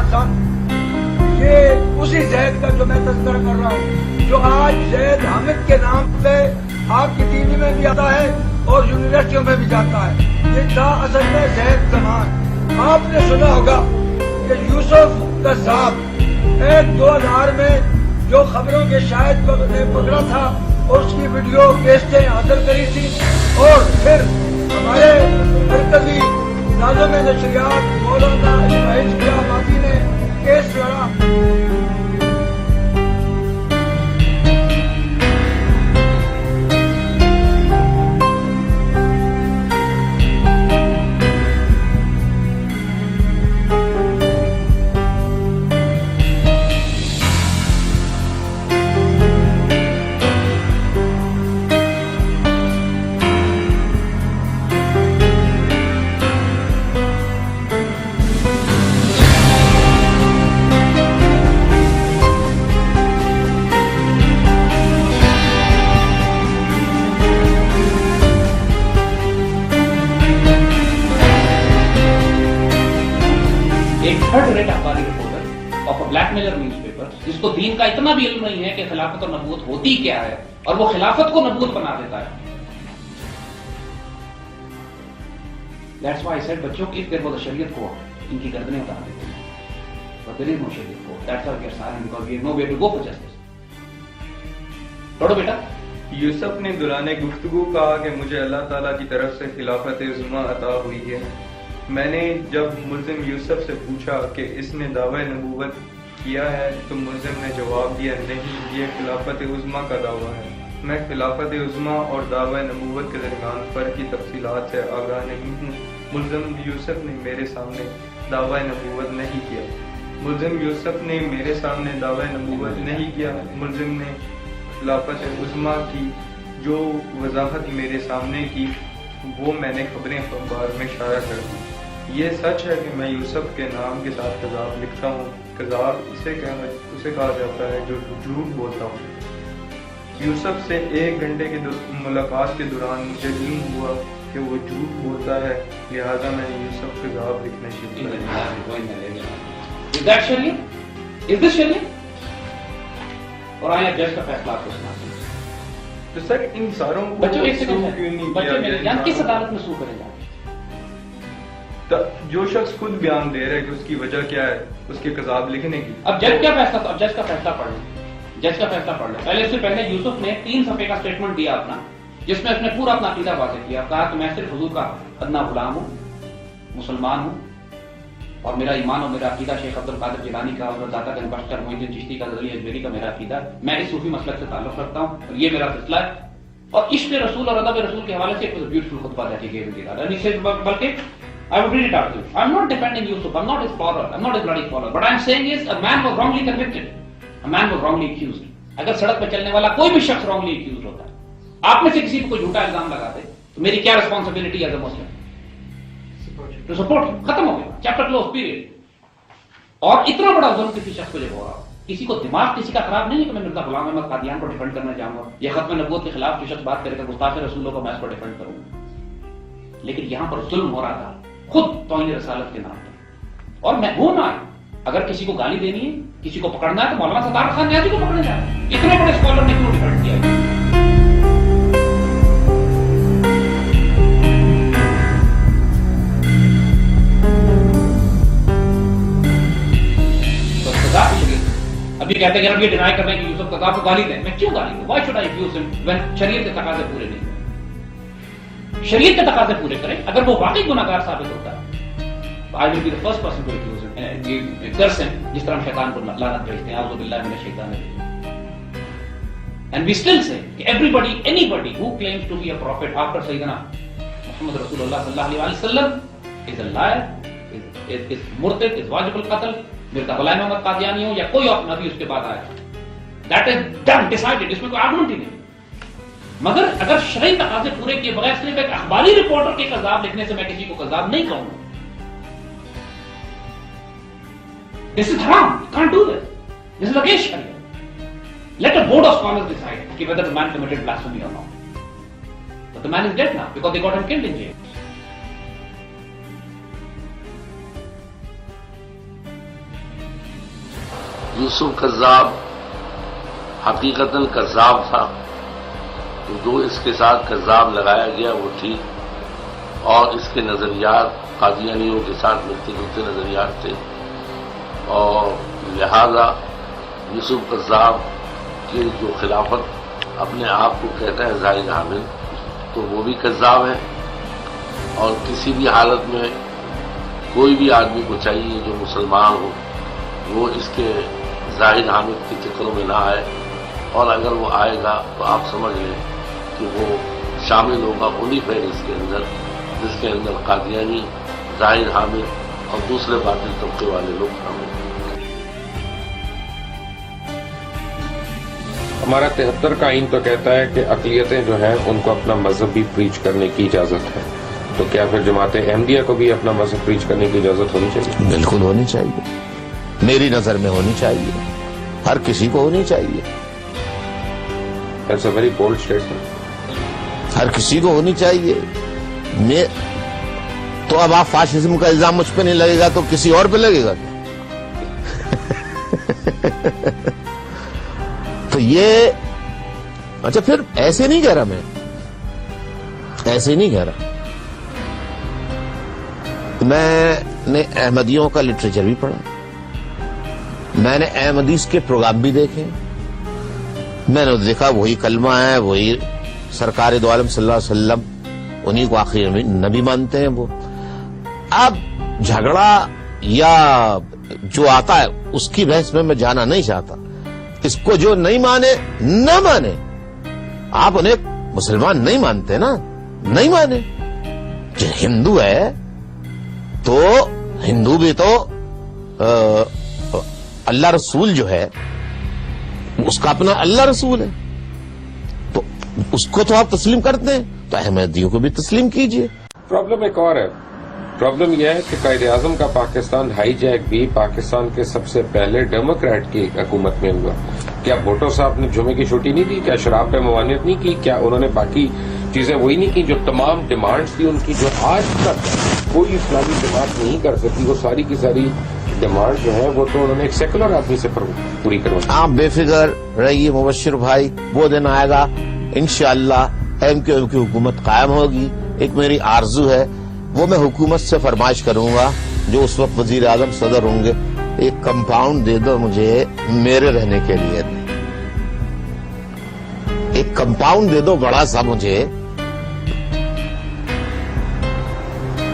सन, ये उसी जैद का जो मैं तस्करा कर रहा हूँ, जो आज जैद हामिद के नाम पे आपकी टीवी में भी आता है और यूनिवर्सिटियों में भी जाता है। ये था असल में जैद जमान। आपने सुना होगा कि यूसुफ कज़्ज़ाब 2000 में जो खबरों के शायद ने पकड़ा था और उसकी वीडियो केसेटें हासिल करी थी, और फिर हमारे मरकजी नाज़िम नशरियात मौलाना इस्माइल क़यामती ने केस लड़ा। थर्ड रेट अखबारी reporter of a blackmailer newspaper, जिसको दीन का इतना भी इल्म नहीं है कि खिलाफत और नबूवत होती क्या है, और वो खिलाफत को नबूवत बना देता है। That's why I said बच्चों की इस देर बहुत शरीयत को इनकी गर्दनें उतार देते हैं, but there is no शरीयत को। That's why we are silent because we have nowhere to go for justice। पढ़ो बेटा। यूसुफ ने दौरान गुफ्तगू कहा कि मुझे अल्लाह ताला की तरफ से खिलाफत उज़्मा अता हुई है। मैंने जब मुल्ज़िम यूसुफ से पूछा कि इसने दावा नबूवत किया है तो मुल्ज़िम ने जवाब दिया, नहीं, ये खिलाफत उज़्मा का दावा है। मैं खिलाफत उज़्मा और दावा नबूवत के दरमियान फ़र्क की तफसीलात से आगाह नहीं हूँ। मुल्ज़िम यूसुफ ने मेरे सामने दावा नबूवत नहीं किया। मुल्ज़िम यूसुफ ने मेरे सामने दावा नबूवत नहीं किया। मुल्ज़िम ने खिलाफत उज़्मा की जो वजाहत मेरे सामने की वो मैंने खबरें अखबार में शाया कर दी। ये सच है कि मैं यूसुफ के नाम के साथ कज़ाब लिखता हूँ। कज़ाब उसे कहा जाता है जो झूठ बोलता हूँ। यूसुफ से 1 घंटे की मुलाकात के दौरान मुझे इल्म हुआ कि वो झूठ बोलता है, लिहाजा मैंने यूसुफ कज़ाब लिखने शुरू कर। और आया जज का फैसला आपको सुनाते हैं। तो सर इन सारों को बच्चों एक सेकंड क्यों नहीं किया? किस अदालत में सू करेगा? जो शख्स खुद बयान दे रहा है कि उसकी वजह क्या है उसके कज़ाब लिखने की। अब जज क्या फैसला, अब जज का फैसला पढ़ लें। जज का फैसला पढ़ लें। पहले उससे पहले यूसुफ ने 3 सफ़े का स्टेटमेंट दिया अपना, जिसमें उसने पूरा अपना अकीदा वाज़ेह किया। कहा कि मैं सिर्फ हुजूर का अदना गुलाम हूँ, मुसलमान हूँ, और मेरा ईमान और मेरा अकीदा शेख अब्दुल कादिर जिलानी का और दाता गंज बख्तर मोइनुद्दीन चिश्ती का ज़रिए अजमेरी का मेरा अकीदा, मैं इस सूफी मसलक से ताल्लुक़ रखता हूँ और ये मेरा फैसला है। और इश्क़ रसूल और अदब रसूल के हवाले से एक ब्यूटीफुल खुतबा that he gave in the बल्कि I will read it out to you. I'm not defending Yusuf. I'm not his follower. I'm not his bloody follower. But I'm saying is a man was wrongly convicted. A man was wrongly accused. अगर सड़क पर चलने वाला कोई भी शख्स wrongly accused होता है, आप में से किसी को कोई झूठा इल्जाम लगाते, तो मेरी क्या responsibility as a Muslim? To support. खत्म हो गया, चैप्टर क्लोज, पीरियड। और इतना बड़ा जुल्म किसी शख्स को जब हो रहा हो, किसी को दिमाग किसी का खराब नहीं है कि मैं मिर्जा गुलाम अहमद कादियान को डिफेंड करना चाहूंगा, या खत्म नबूवत के खिलाफ जो शख्स बात करेगा गुस्ताख रसूलों को मैं इसको डिफेंड करूंगा। लेकिन यहां पर जुल्म हो रहा था खुद तौहीन रसालत के नाम पर। और मैं हूं ना, अगर किसी को गाली देनी है, किसी को पकड़ना है, तो मौलाना सत्तार खान न्याजी को पकड़ने जाए। इतने बड़े स्कॉलर ने क्यों डिफेंड किया? तो सजा की शरीयत अभी कहते हैं ये डिनाई कर रहे हैं कि यूसुफ कज़्ज़ाब को गाली दें। मैं क्यों गाली दूं? Why should I abuse him when शरीयत के तकाज़े पूरे नहीं? शरीयत के तकाज़े पूरे करें। अगर वो वाकई गुनाहगार साबित होता है तो I will be the first person to accuse him, curse him, जिस तरह हम शैतान को लानत भेजते हैं, आऊज़ु बिल्लाहि मिनश शैतानिर रजीम। And we still say everybody anybody who claims to be a prophet after सय्यदना मुहम्मद रसूलुल्लाह सल्लल्लाहु अलैहि वसल्लम इज अ लायर, इज मुर्तद, इज वाजिबुल कत्ल। मिर्जा गुलाम अहमद कादियानी हो या कोई और नबी उसके बाद आया, दैट इज डन, डिसाइडेड, इसमें कोई आर्गुमेंट ही नहीं। मगर अगर शरई तकाज़े पूरे किए बगैर सिर्फ एक अखबारी रिपोर्टर के कज़ाब लिखने से मैं किसी को कज़ाब नहीं कहूंगा, दिस इज हराम, you can't do this, this is against शरीयत। Let a board of scholars decide कि whether the man committed blasphemy or not, but the man is dead now because they got him killed in jail. Yusuf کذاب حقیقتاً کذاب تھا، جو اس کے ساتھ کذاب لگایا گیا وہ ٹھیک، اور اس کے نظریات قادیانیوں کے ساتھ ملتے جلتے نظریات تھے، اور لہذا یوسف کذاب کی جو خلافت اپنے آپ کو کہتا ہے زاہد حامد، تو وہ بھی کذاب ہے، اور کسی بھی حالت میں کوئی بھی آدمی کو چاہیے جو مسلمان ہو وہ اس کے زاہد حامد کے چکروں میں نہ آئے، اور اگر وہ آئے گا تو آپ سمجھ لیں کہ وہ شامل ہوگا انہی فہرست کے اندر جس کے اندر قادیانی، زاہد حامد اور دوسرے باطل طبقے والے لوگ شامل ہیں۔ ہمارا 73 کا آئین تو کہتا ہے کہ اقلیتیں جو ہیں ان کو اپنا مذہب بھی پریچ کرنے کی اجازت ہے، تو کیا پھر جماعت احمدیہ کو بھی اپنا مذہب پریچ کرنے کی اجازت ہونی چاہیے؟ بالکل ہونی چاہیے، میری نظر میں ہونی چاہیے، ہر کسی کو ہونی چاہیے، That's a very bold statement. ہر کسی کو ہونی چاہیے۔ تو اب آپ فاشزم کا الزام مجھ پہ نہیں لگے گا تو کسی اور پہ لگے گا کیا؟ تو یہ اچھا پھر ایسے نہیں کہہ رہا، میں ایسے نہیں کہہ رہا، میں نے احمدیوں کا لٹریچر بھی پڑھا، میں نے احمدیز کے پروگرام بھی دیکھے، میں نے دیکھا وہی کلمہ ہے، وہی سرکار دو عالم صلی اللہ علیہ وسلم، انہی کو آخری نبی مانتے ہیں وہ۔ اب جھگڑا یا جو آتا ہے اس کی بحث میں جانا نہیں چاہتا، اس کو جو نہیں مانے نہ مانے، آپ انہیں مسلمان نہیں مانتے نا، نہیں مانے، جو ہندو ہے تو ہندو بھی تو اللہ رسول جو ہے اس کا اپنا اللہ رسول ہے، تو اس کو تو آپ تسلیم کرتے ہیں، تو احمدیوں کو بھی تسلیم کیجئے۔ پرابلم ایک اور ہے، پرابلم یہ ہے کہ قائد اعظم کا پاکستان ہائی جیک بھی پاکستان کے سب سے پہلے ڈیموکریٹ کی حکومت میں ہوا۔ کیا بھٹو صاحب نے جمعے کی چھٹی نہیں دی؟ کیا شراب پہ ممانعت نہیں کی؟ کیا انہوں نے باقی چیزیں وہی نہیں کی جو تمام ڈیمانڈز تھی ان کی، جو آج تک کوئی اسلامی جماعت نہیں کر سکی؟ وہ ساری کی ساری ڈیمانڈ جو ہے وہ تو انہوں نے ایک سیکولر آدمی سے پوری کروائی۔ آپ بے فکر رہیے مبشر بھائی، وہ دن آئے گا انشاءاللہ ایم کیو ایم کی حکومت قائم ہوگی۔ ایک میری آرزو ہے، وہ میں حکومت سے فرمائش کروں گا جو اس وقت وزیر اعظم صدر ہوں گے، ایک کمپاؤنڈ دے دو مجھے میرے رہنے کے لیے، ایک کمپاؤنڈ دے دو بڑا سا مجھے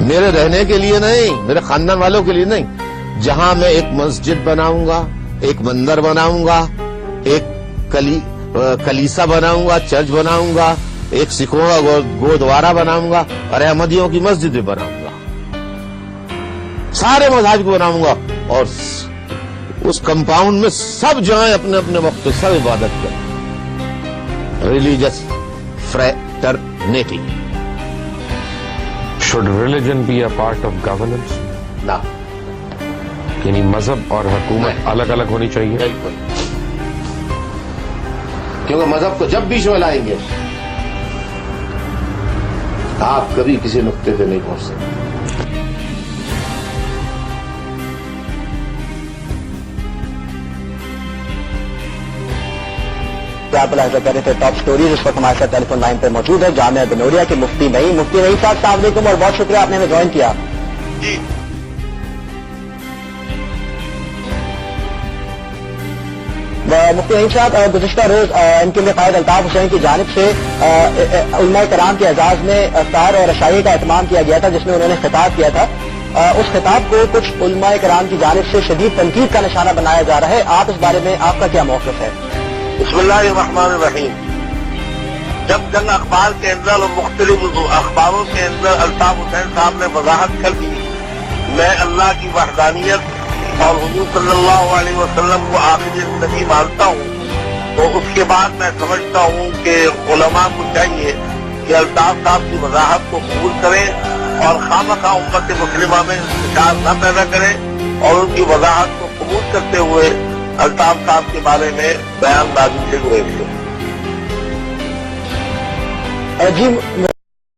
میرے رہنے کے لیے نہیں، میرے خاندان والوں کے لیے نہیں، جہاں میں ایک مسجد بناؤں گا، ایک مندر بناؤں گا، ایک کلیسا بناؤں گا، چرچ بناؤں گا، ایک سکھوں کا گردوارہ بناؤں گا، اور احمدیوں کی مسجد بھی بناؤں گا، سارے مذاہب کو بناؤں گا، اور اس کمپاؤنڈ میں سب جائیں اپنے اپنے وقت پہ سب عبادت کریں، religious fraternity. Should religion be a part of governance? نہ، یعنی مذہب اور حکومت الگ الگ ہونی چاہیے؟ بالکل، کیونکہ مذہب کو جب بیچ میں لائیں گے آپ کبھی کسی نقطے پہ نہیں پہنچ سکتے۔ آپ ملاحظہ کر رہے تھے ٹاپ سٹوریز، اس وقت ہمارے ساتھ ٹیلی فون لائن پہ موجود ہے جامعہ بنوریا کے مفتی نعیم صاحب، السلام علیکم اور بہت شکریہ آپ نے ہمیں جوائن کیا۔ جی مفتی نعیم صاحب، گزشتہ روز ان کے قائد الطاف حسین کی جانب سے علماء کرام کے اعزاز میں افطار اور عشائی کا اہتمام کیا گیا تھا، جس میں انہوں نے خطاب کیا تھا۔ اس خطاب کو کچھ علماء کرام کی جانب سے شدید تنقید کا نشانہ بنایا جا رہا ہے، آپ اس بارے میں آپ کا کیا موقف ہے؟ بسم اللہ الرحمن الرحیم۔ جب جنگ اخبار کے اندر اور مختلف اخباروں کے اندر الطاف حسین صاحب نے وضاحت کر دی میں اللہ کی وحدانیت اور حضور صلی اللہ علیہ وسلم کو آخری نبی مانتا ہوں، تو اس کے بعد میں سمجھتا ہوں کہ علماء کو چاہیے کہ الطاف صاحب کی وضاحت کو قبول کریں اور خامخواہ امت مسلمہ میں انتشار نہ پیدا کریں، اور ان کی وضاحت کو قبول کرتے ہوئے الطاف صاحب کے بارے میں بیان بازی سے گریز کریں۔ جی